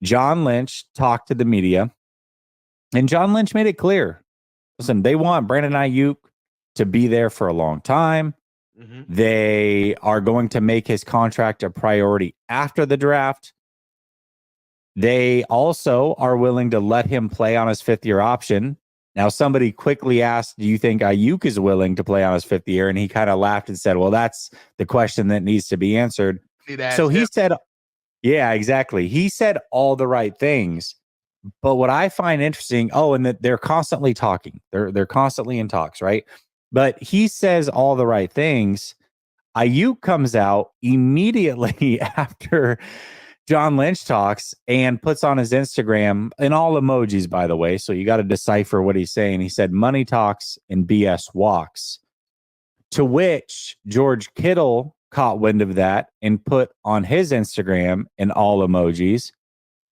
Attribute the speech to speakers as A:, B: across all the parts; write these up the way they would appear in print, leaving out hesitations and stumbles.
A: John Lynch talked to the media, and John Lynch made it clear. Listen, they want Brandon Aiyuk to be there for a long time. They are going to make his contract a priority after the draft. They also are willing to let him play on his fifth-year option. Now, somebody quickly asked, do you think Aiyuk is willing to play on his fifth year? And he kind of laughed and said, well, that's the question that needs to be answered. So he said, yeah, exactly. He said all the right things. But what I find interesting, and that they're constantly talking. They're constantly in talks, right? But he says all the right things. Aiyuk comes out immediately after John Lynch talks and puts on his Instagram, in all emojis, by the way, so you got to decipher what he's saying. He said, money talks and BS walks. To which George Kittle caught wind of that and put on his Instagram, in all emojis,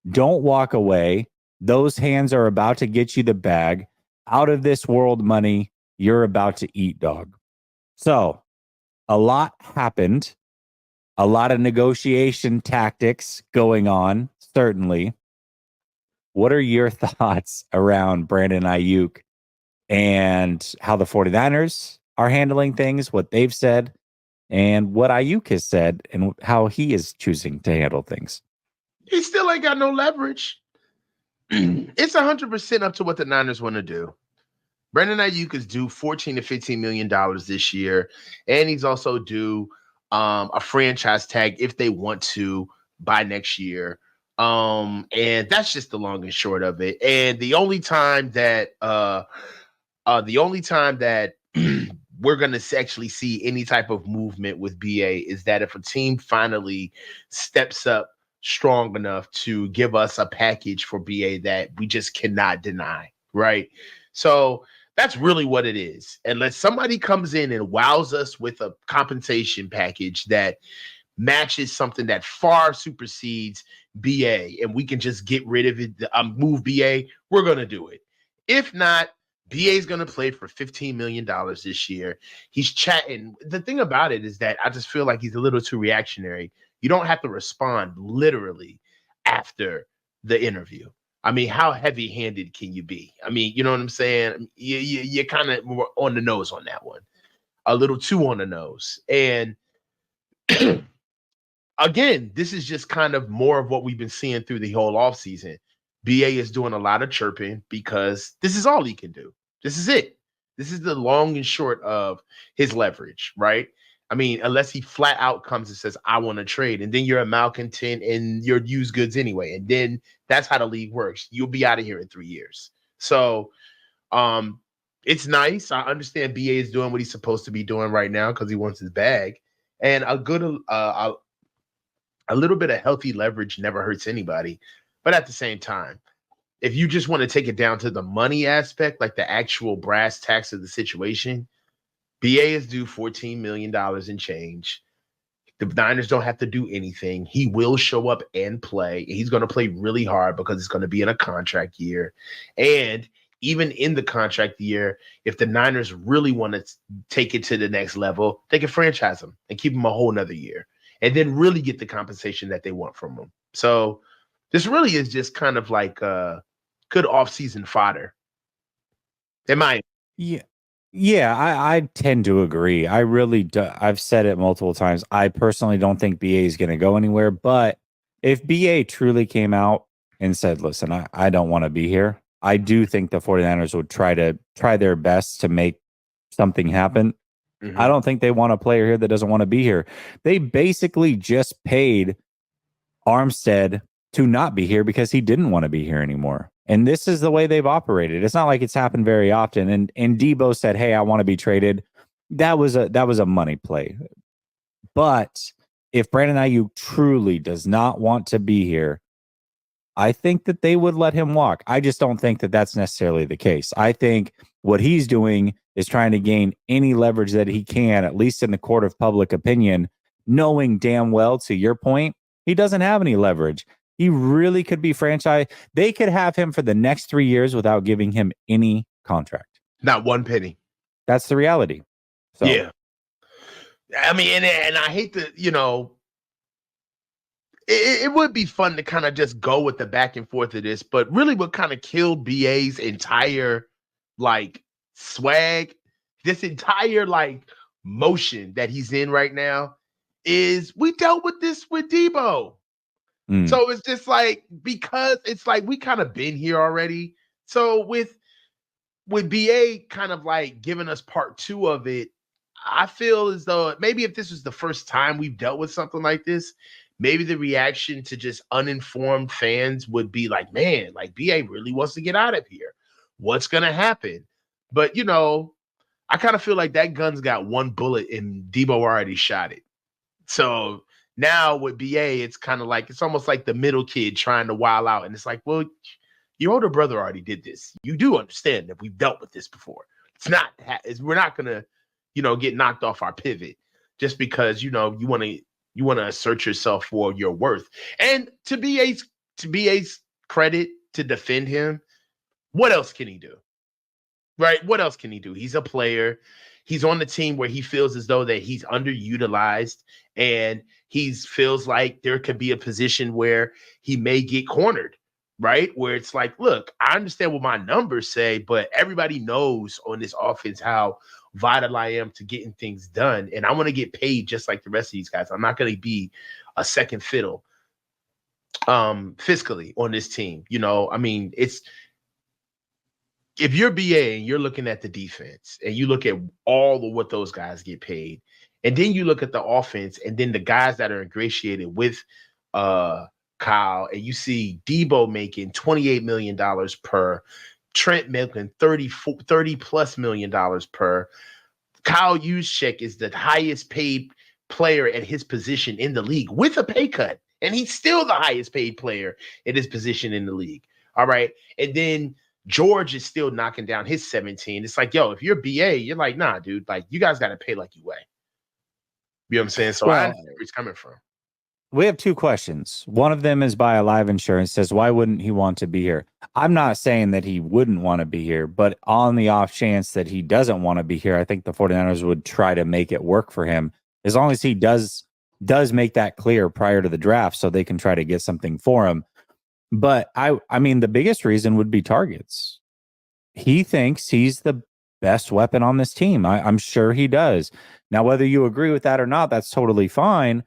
A: don't walk away. Those hands are about to get you the bag. Out of this world money, you're about to eat, dog. So a lot happened. A lot of negotiation tactics going on, certainly. What are your thoughts around Brandon Aiyuk and how the 49ers are handling things, what they've said, and what Aiyuk has said, and how he is choosing to handle things?
B: He still ain't got no leverage. It's 100% up to what the Niners want to do. Brandon Aiyuk is due $14 to $15 million this year, and he's also due a franchise tag if they want to by next year. And that's just the long and short of it. And the only time that we're going to actually see any type of movement with BA is that if a team finally steps up strong enough to give us a package for BA that we just cannot deny, right? So that's really what it is. Unless somebody comes in and wows us with a compensation package that matches something that far supersedes BA and we can just get rid of it, move BA, we're going to do it. If not, BA is going to play for $15 million this year. He's chatting. The thing about it is that I just feel like he's a little too reactionary. You don't have to respond literally after the interview. I mean, how heavy-handed can you be? I mean, you know what I'm saying? You're kind of more on the nose on that one. A little too on the nose. And again, this is just kind of more of what we've been seeing through the whole offseason. BA is doing a lot of chirping because this is all he can do. This is it. This is the long and short of his leverage, right? I mean, unless he flat out comes and says, I want to trade, and then you're a malcontent and you're used goods anyway. And then that's how the league works. You'll be out of here in 3 years. So it's nice. I understand BA is doing what he's supposed to be doing right now because he wants his bag. And a little bit of healthy leverage never hurts anybody. But at the same time, if you just want to take it down to the money aspect, like the actual brass tacks of the situation, BA is due $14 million in change. The Niners don't have to do anything. He will show up and play. He's going to play really hard because it's going to be in a contract year. And even in the contract year, if the Niners really want to take it to the next level, they can franchise him and keep him a whole nother year and then really get the compensation that they want from him. So this really is just kind of like good off-season fodder.
A: Yeah, I tend to agree. I really do. I've said it multiple times. I personally don't think BA is going to go anywhere. But if BA truly came out and said, listen, I don't want to be here, I do think the 49ers would try their best to make something happen. Mm-hmm. I don't think they want a player here that doesn't want to be here. They basically just paid Armstead to not be here because he didn't want to be here anymore. And this is the way they've operated. It's not like it's happened very often. And Debo said, hey, I want to be traded. That was a money play. But if Brandon Aiyuk truly does not want to be here, I think that they would let him walk. I just don't think that that's necessarily the case. I think what he's doing is trying to gain any leverage that he can, at least in the court of public opinion, knowing damn well, to your point, he doesn't have any leverage. He really could be franchise. They could have him for the next 3 years without giving him any contract.
B: Not one penny.
A: That's the reality. So.
B: Yeah. I mean, and I hate to, it would be fun to kind of just go with the back and forth of this, but really what kind of killed BA's entire like swag, this entire like motion that he's in right now is we dealt with this with Debo. So it's just like, because it's like we kind of been here already. So with BA kind of like giving us part two of it, I feel as though maybe if this was the first time we've dealt with something like this, maybe the reaction to just uninformed fans would be like, man, like BA really wants to get out of here. What's going to happen? But, you know, I kind of feel like that gun's got one bullet and Debo already shot it. So now with BA, it's kind of like, it's almost like the middle kid trying to wild out. And it's like, well, your older brother already did this. You do understand that we've dealt with this before. We're not going to, you know, get knocked off our pivot just because, you know, you want to assert yourself for your worth. And to BA's credit, to defend him, what else can he do? Right? What else can he do? He's a player. He's on the team where he feels as though that he's underutilized, and he feels like there could be a position where he may get cornered, right? Where it's like, look, I understand what my numbers say, but everybody knows on this offense how vital I am to getting things done. And I want to get paid just like the rest of these guys. I'm not going to be a second fiddle fiscally on this team. You know, I mean, if you're BA and you're looking at the defense and you look at all of what those guys get paid, and then you look at the offense and then the guys that are ingratiated with Kyle, and you see Debo making $28 million per, Trent making $30 plus million per. Kyle Juszczyk is the highest paid player at his position in the league with a pay cut, and he's still the highest paid player at his position in the league. All right. And then George is still knocking down his 17. It's like, yo, if you're BA, you're like, nah, dude, like you guys got to pay like you weigh. You know what I'm saying? So I understand where he's coming from.
A: We have two questions. One of them is by a live insurance, says, why wouldn't he want to be here? I'm not saying that he wouldn't want to be here, but on the off chance that he doesn't want to be here, I think the 49ers would try to make it work for him, as long as he does make that clear prior to the draft so they can try to get something for him. But I mean, the biggest reason would be targets. He thinks he's the best weapon on this team. I'm sure he does. Now, whether you agree with that or not, that's totally fine.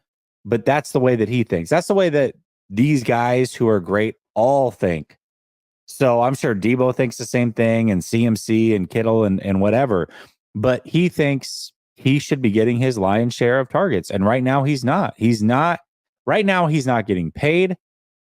A: But that's the way that he thinks. That's the way that these guys who are great all think. So I'm sure Debo thinks the same thing, and CMC and Kittle and whatever. But he thinks he should be getting his lion's share of targets. And right now he's not. Right now he's not getting paid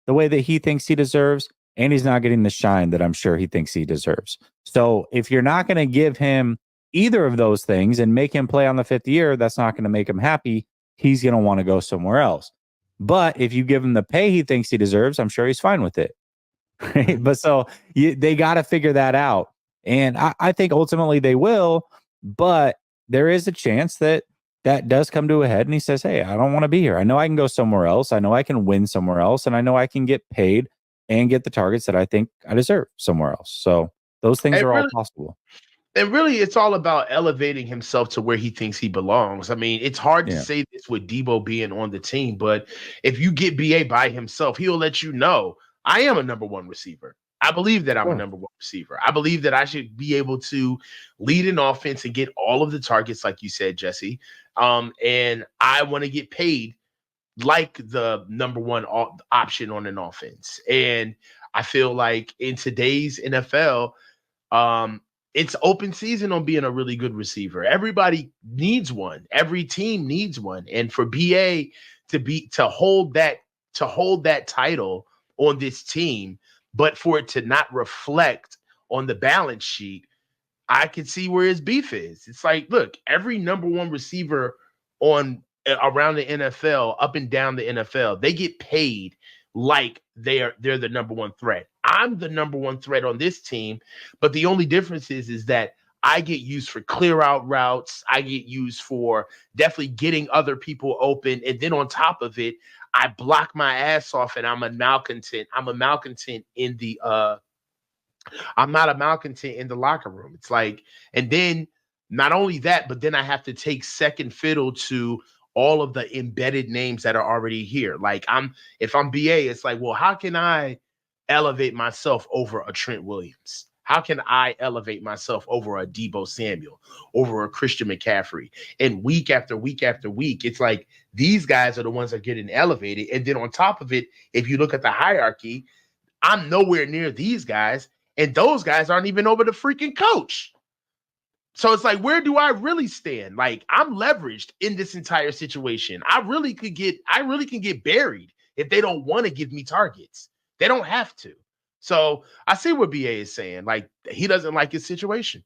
A: the way that he thinks he deserves, and he's not getting the shine that I'm sure he thinks he deserves. So if you're not going to give him either of those things and make him play on the fifth year, that's not going to make him happy. He's going to want to go somewhere else. But if you give him the pay he thinks he deserves, I'm sure he's fine with it. Right? But so they got to figure that out. And I think ultimately they will, but there is a chance that does come to a head and he says, hey, I don't want to be here. I know I can go somewhere else. I know I can win somewhere else. And I know I can get paid and get the targets that I think I deserve somewhere else. So those things are all possible.
B: And really, it's all about elevating himself to where he thinks he belongs. I mean, it's hard to say this with Debo being on the team, but if you get BA by himself, he'll let you know, I am a number one receiver. I believe that I'm a number one receiver. I believe that I should be able to lead an offense and get all of the targets, like you said, Jesse. And I want to get paid like the number one option on an offense. And I feel like in today's NFL, it's open season on being a really good receiver. Everybody needs one. Every team needs one. And for BA to hold that title on this team, but for it to not reflect on the balance sheet, I can see where his beef is. It's like, look, every number one receiver around the NFL, up and down the NFL, they get paid like they're the number one threat. I'm the number one threat on this team, but the only difference is that I get used for clear out routes. I get used for definitely getting other people open. And then on top of it, I block my ass off and I'm a malcontent. I'm a malcontent in the I'm not a malcontent in the locker room. It's like, and then not only that, but then I have to take second fiddle to all of the embedded names that are already here. Like if I'm BA, it's like, well, how can I elevate myself over a Trent Williams? How can I elevate myself over a Deebo Samuel, over a Christian McCaffrey? And week after week after week, it's like these guys are the ones that are getting elevated. And then on top of it, if you look at the hierarchy, I'm nowhere near these guys, and those guys aren't even over the freaking coach. So it's like, where do I really stand? Like, I'm leveraged in this entire situation. I really can get buried if they don't want to give me targets. They don't have to. So I see what BA is saying. Like, he doesn't like his situation.